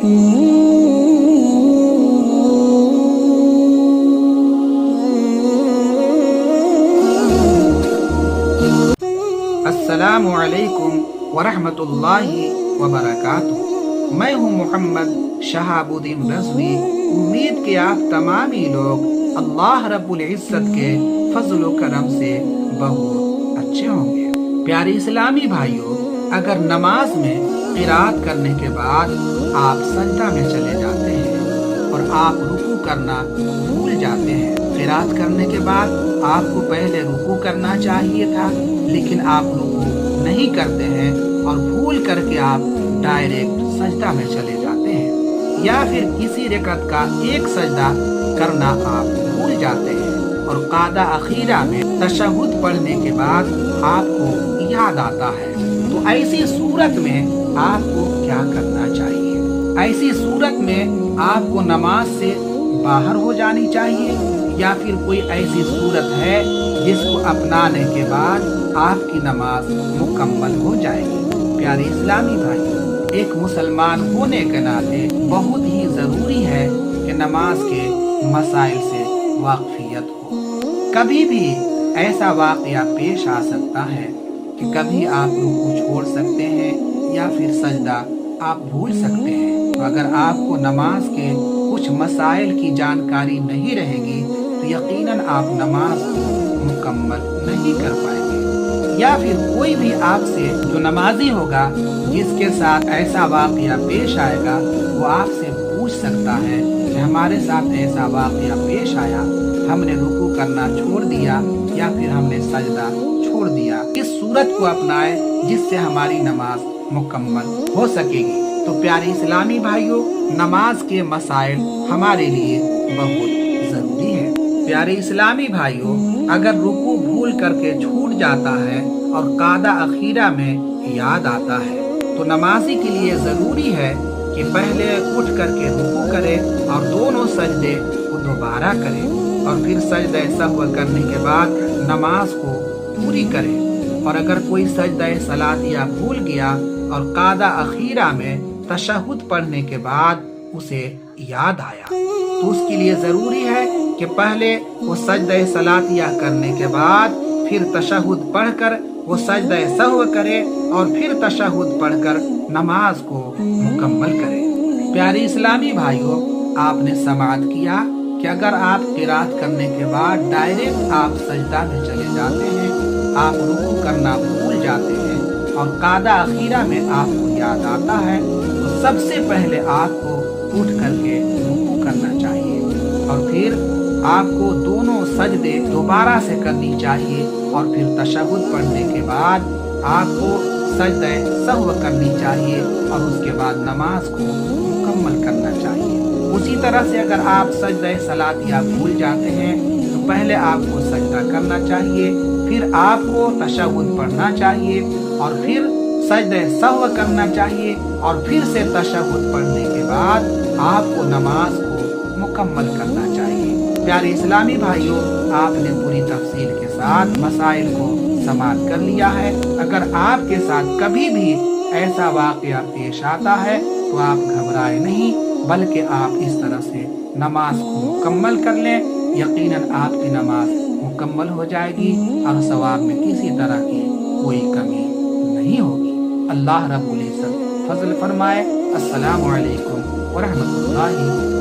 السلام علیکم ورحمۃ اللہ وبرکاتہ۔ میں ہوں محمد شہاب الدین رضوی۔ امید کہ آپ تمام ہی لوگ اللہ رب العزت کے فضل و کرم سے بہت اچھے ہوں گے۔ پیارے اسلامی بھائیوں، اگر نماز میں قرات کرنے کے بعد آپ سجدہ میں چلے جاتے ہیں اور آپ رکوع کرنا بھول جاتے ہیں، قرات کرنے کے بعد آپ کو پہلے رکوع کرنا چاہیے تھا لیکن آپ رکوع نہیں کرتے ہیں اور بھول کر کے آپ ڈائریکٹ سجدہ میں چلے جاتے ہیں، یا پھر کسی رکعت کا ایک سجدہ کرنا آپ بھول جاتے ہیں اور قاعدہ اخیرہ میں تشہد پڑھنے کے بعد آپ کو یاد آتا ہے، تو ایسی صورت میں آپ کو کیا کرنا چاہیے؟ ایسی صورت میں آپ کو نماز سے باہر ہو جانی چاہیے، یا پھر کوئی ایسی صورت ہے جس کو اپنانے کے بعد آپ کی نماز مکمل ہو جائے گی؟ پیارے اسلامی بھائی، ایک مسلمان ہونے کے ناطے بہت ہی ضروری ہے کہ نماز کے مسائل سے واقفیت ہو۔ کبھی بھی ایسا واقعہ پیش آ سکتا ہے کہ کبھی آپ رکوع چھوڑ سکتے ہیں یا پھر سجدہ آپ بھول سکتے ہیں، تو اگر آپ کو نماز کے کچھ مسائل کی جانکاری نہیں رہے گی تو یقیناً آپ نماز کو مکمل نہیں کر پائیں گے، یا پھر کوئی بھی آپ سے جو نمازی ہوگا جس کے ساتھ ایسا واقعہ پیش آئے گا وہ آپ سے پوچھ سکتا ہے کہ ہمارے ساتھ ایسا واقعہ پیش آیا، ہم نے رکوع کرنا چھوڑ دیا یا پھر ہم نے سجدہ چھوڑ دیا، اس صورت کو اپنائے جس سے ہماری نماز مکمل ہو سکے گی۔ تو پیارے اسلامی بھائیوں، نماز کے مسائل ہمارے لیے بہت ضروری ہے۔ پیارے اسلامی بھائیوں، اگر رکوع بھول کر کے چھوٹ جاتا ہے اور قاعدہ اخیرہ میں یاد آتا ہے تو نمازی کے لیے ضروری ہے کہ پہلے اٹھ کر کے رکوع کرے اور دونوں سجدے کو دوبارہ کرے اور پھر سجدہ سہو کرنے کے بعد نماز کو پوری کرے، اور اگر کوئی سجدہ صلاتیہ بھول گیا اور قاعدہ اخیرہ میں تشہد پڑھنے کے بعد اسے یاد آیا تو اس کے لیے ضروری ہے کہ پہلے وہ سجدہ صلاتیہ کرنے کے بعد پھر تشہد پڑھ کر وہ سجدہ سہو کرے اور پھر تشہد پڑھ کر نماز کو مکمل کرے۔ پیارے اسلامی بھائیوں، آپ نے سماعت کیا کہ اگر آپ قرات کرنے کے بعد ڈائریکٹ آپ سجدہ میں چلے جاتے ہیں، آپ رکوع کرنا بھول جاتے ہیں اور قاعدہ اخیرہ میں آپ کو یاد آتا ہے تو سب سے پہلے آپ کو اٹھ کر کے رکوع کرنا چاہیے اور پھر آپ کو دونوں سجدے دوبارہ سے کرنی چاہیے اور پھر تشہد پڑھنے کے بعد آپ کو سجدہ سہو کرنی چاہیے اور اس کے بعد نماز کو مکمل کرنا چاہیے۔ اسی طرح سے اگر آپ سجدہ صلاتیہ بھول جاتے ہیں تو پہلے آپ کو سجدہ کرنا چاہیے، پھر آپ کو تشہد پڑھنا چاہیے اور پھر سجدہ سہو کرنا چاہیے اور پھر سے تشہد پڑھنے کے بعد آپ کو نماز کو مکمل کرنا چاہیے۔ پیارے اسلامی بھائیوں، آپ نے پوری تفصیل کے ساتھ مسائل کو سماعت کر لیا ہے۔ اگر آپ کے ساتھ کبھی بھی ایسا واقعہ پیش آتا ہے تو آپ گھبرائے نہیں، بلکہ آپ اس طرح سے نماز کو مکمل کر لیں، یقیناً آپ کی نماز مکمل ہو جائے گی اور ثواب میں کسی طرح کی کوئی کمی نہیں ہوگی۔ اللہ رب العزت فضل فرمائے۔ السلام علیکم ورحمۃ اللہ